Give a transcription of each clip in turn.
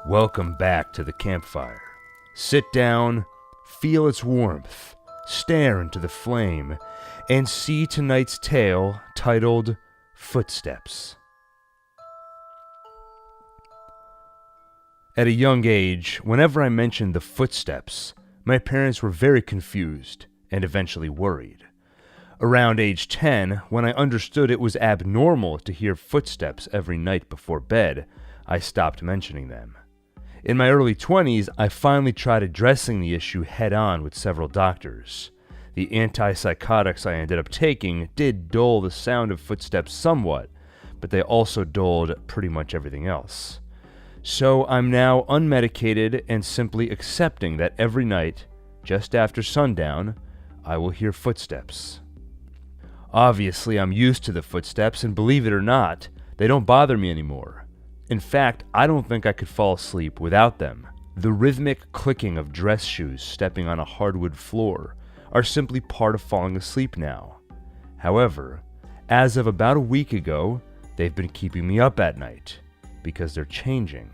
Welcome back to the campfire. Sit down, feel its warmth, stare into the flame, and see tonight's tale titled Footsteps. At a young age, whenever I mentioned the footsteps, my parents were very confused and eventually worried. Around age 10, when I understood it was abnormal to hear footsteps every night before bed, I stopped mentioning them. In my early 20s, I finally tried addressing the issue head-on with several doctors. The antipsychotics I ended up taking did dull the sound of footsteps somewhat, but they also dulled pretty much everything else. So I'm now unmedicated and simply accepting that every night, just after sundown, I will hear footsteps. Obviously, I'm used to the footsteps, and believe it or not, they don't bother me anymore. In fact, I don't think I could fall asleep without them. The rhythmic clicking of dress shoes stepping on a hardwood floor are simply part of falling asleep now. However, as of about a week ago, they've been keeping me up at night, because they're changing.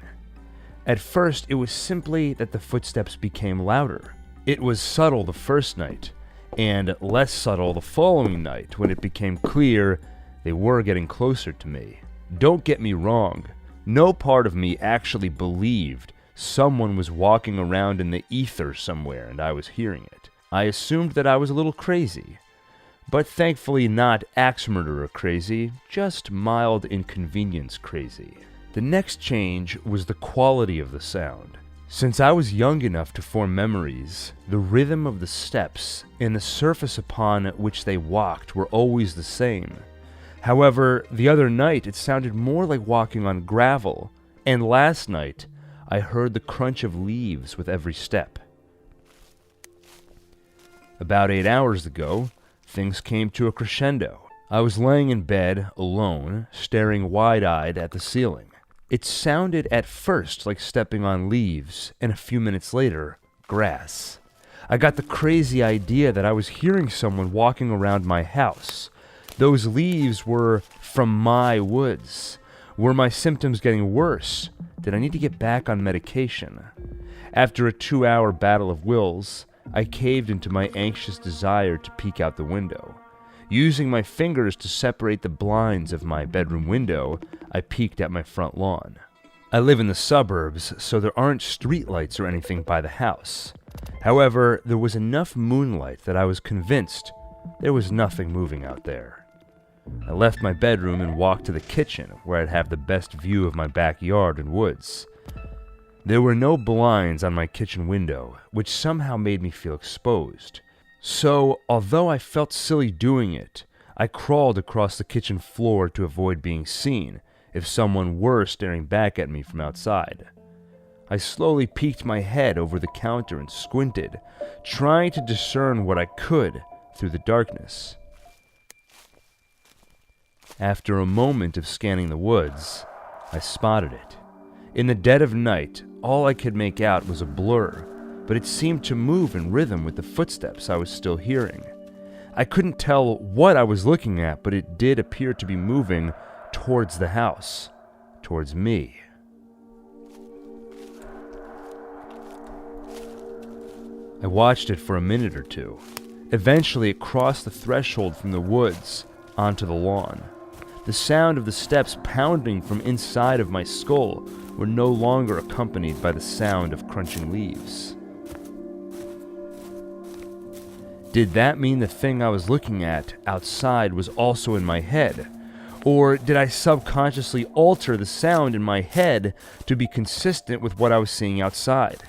At first, it was simply that the footsteps became louder. It was subtle the first night, and less subtle the following night when it became clear they were getting closer to me. Don't get me wrong. No part of me actually believed someone was walking around in the ether somewhere and I was hearing it. I assumed that I was a little crazy, but thankfully not axe murderer crazy, just mild inconvenience crazy. The next change was the quality of the sound. Since I was young enough to form memories, the rhythm of the steps and the surface upon which they walked were always the same. However, the other night it sounded more like walking on gravel, and last night I heard the crunch of leaves with every step. About 8 hours ago, things came to a crescendo. I was laying in bed, alone, staring wide-eyed at the ceiling. It sounded at first like stepping on leaves, and a few minutes later, grass. I got the crazy idea that I was hearing someone walking around my house. Those leaves were from my woods. Were my symptoms getting worse? Did I need to get back on medication? After a 2-hour battle of wills, I caved into my anxious desire to peek out the window. Using my fingers to separate the blinds of my bedroom window, I peeked at my front lawn. I live in the suburbs, so there aren't streetlights or anything by the house. However, there was enough moonlight that I was convinced there was nothing moving out there. I left my bedroom and walked to the kitchen, where I'd have the best view of my backyard and woods. There were no blinds on my kitchen window, which somehow made me feel exposed. So, although I felt silly doing it, I crawled across the kitchen floor to avoid being seen if someone were staring back at me from outside. I slowly peeked my head over the counter and squinted, trying to discern what I could through the darkness. After a moment of scanning the woods, I spotted it. In the dead of night, all I could make out was a blur, but it seemed to move in rhythm with the footsteps I was still hearing. I couldn't tell what I was looking at, but it did appear to be moving towards the house, towards me. I watched it for a minute or two. Eventually, it crossed the threshold from the woods onto the lawn. The sound of the steps pounding from inside of my skull were no longer accompanied by the sound of crunching leaves. Did that mean the thing I was looking at outside was also in my head? Or did I subconsciously alter the sound in my head to be consistent with what I was seeing outside?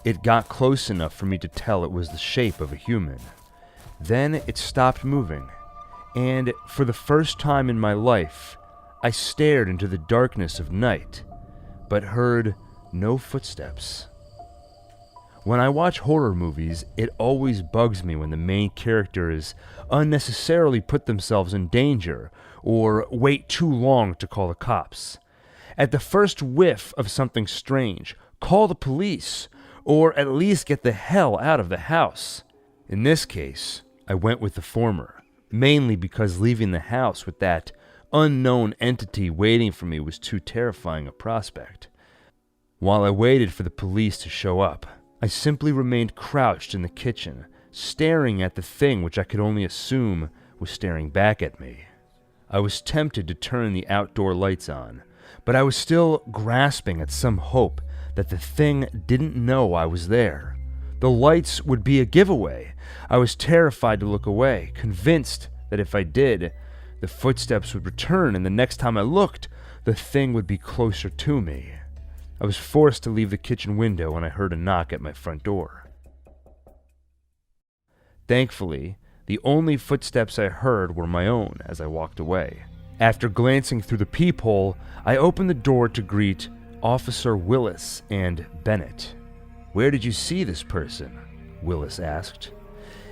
It got close enough for me to tell it was the shape of a human. Then it stopped moving, and for the first time in my life, I stared into the darkness of night, but heard no footsteps. When I watch horror movies, it always bugs me when the main characters unnecessarily put themselves in danger or wait too long to call the cops. At the first whiff of something strange, call the police, or at least get the hell out of the house. In this case, I went with the former. Mainly because leaving the house with that unknown entity waiting for me was too terrifying a prospect. While I waited for the police to show up, I simply remained crouched in the kitchen, staring at the thing which I could only assume was staring back at me. I was tempted to turn the outdoor lights on, but I was still grasping at some hope that the thing didn't know I was there. The lights would be a giveaway. I was terrified to look away, convinced that if I did, the footsteps would return, and the next time I looked, the thing would be closer to me. I was forced to leave the kitchen window when I heard a knock at my front door. Thankfully, the only footsteps I heard were my own as I walked away. After glancing through the peephole, I opened the door to greet Officer Willis and Bennett. "Where did you see this person?" Willis asked.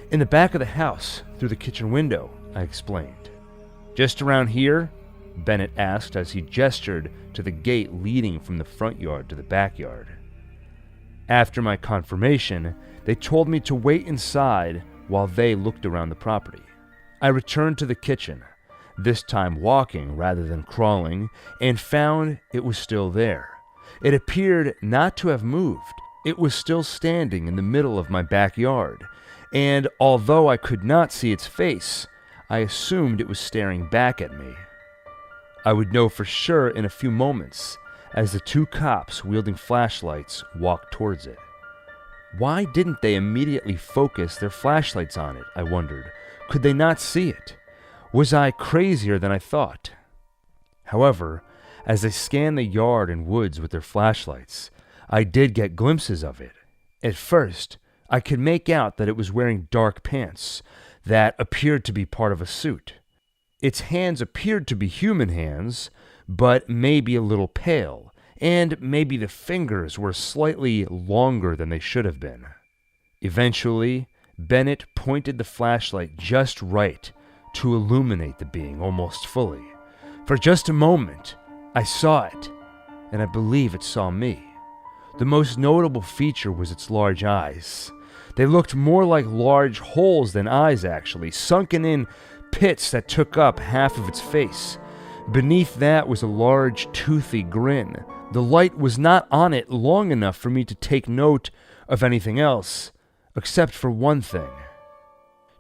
"In the back of the house, through the kitchen window," I explained. "Just around here?" Bennett asked as he gestured to the gate leading from the front yard to the backyard. After my confirmation, they told me to wait inside while they looked around the property. I returned to the kitchen, this time walking rather than crawling, and found it was still there. It appeared not to have moved. It was still standing in the middle of my backyard, and although I could not see its face, I assumed it was staring back at me. I would know for sure in a few moments as the two cops wielding flashlights walked towards it. Why didn't they immediately focus their flashlights on it, I wondered. Could they not see it? Was I crazier than I thought? However, as they scanned the yard and woods with their flashlights, I did get glimpses of it. At first, I could make out that it was wearing dark pants that appeared to be part of a suit. Its hands appeared to be human hands, but maybe a little pale, and maybe the fingers were slightly longer than they should have been. Eventually, Bennett pointed the flashlight just right to illuminate the being almost fully. For just a moment, I saw it, and I believe it saw me. The most notable feature was its large eyes. They looked more like large holes than eyes, actually, sunken in pits that took up half of its face. Beneath that was a large, toothy grin. The light was not on it long enough for me to take note of anything else, except for one thing.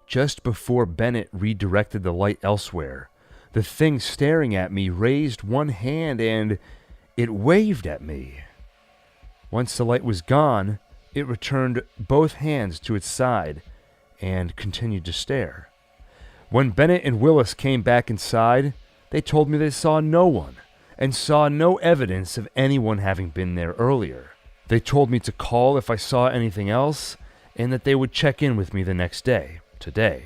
Just before Bennett redirected the light elsewhere, the thing staring at me raised one hand and it waved at me. Once the light was gone, it returned both hands to its side and continued to stare. When Bennett and Willis came back inside, they told me they saw no one and saw no evidence of anyone having been there earlier. They told me to call if I saw anything else and that they would check in with me the next day, today.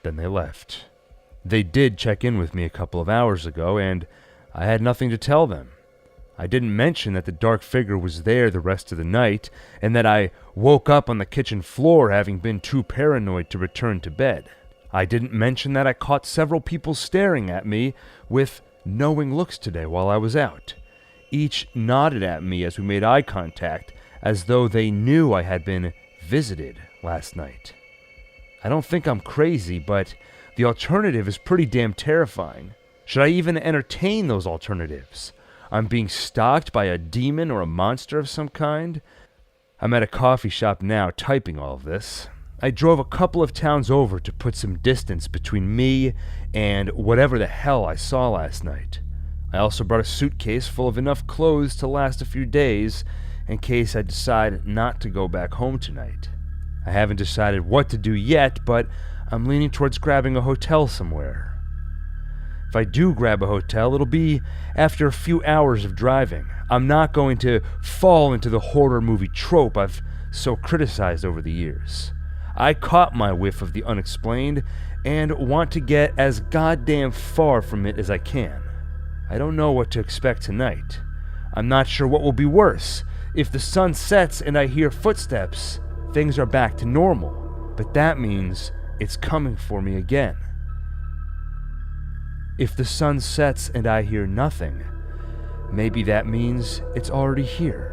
Then they left. They did check in with me a couple of hours ago, and I had nothing to tell them. I didn't mention that the dark figure was there the rest of the night, and that I woke up on the kitchen floor having been too paranoid to return to bed. I didn't mention that I caught several people staring at me with knowing looks today while I was out. Each nodded at me as we made eye contact, as though they knew I had been visited last night. I don't think I'm crazy, but the alternative is pretty damn terrifying. Should I even entertain those alternatives? I'm being stalked by a demon or a monster of some kind? I'm at a coffee shop now typing all of this. I drove a couple of towns over to put some distance between me and whatever the hell I saw last night. I also brought a suitcase full of enough clothes to last a few days in case I decide not to go back home tonight. I haven't decided what to do yet, but I'm leaning towards grabbing a hotel somewhere. If I do grab a hotel, it'll be after a few hours of driving. I'm not going to fall into the horror movie trope I've so criticized over the years. I caught my whiff of the unexplained and want to get as goddamn far from it as I can. I don't know what to expect tonight. I'm not sure what will be worse. If the sun sets and I hear footsteps, things are back to normal, but that means it's coming for me again. If the sun sets and I hear nothing, maybe that means it's already here.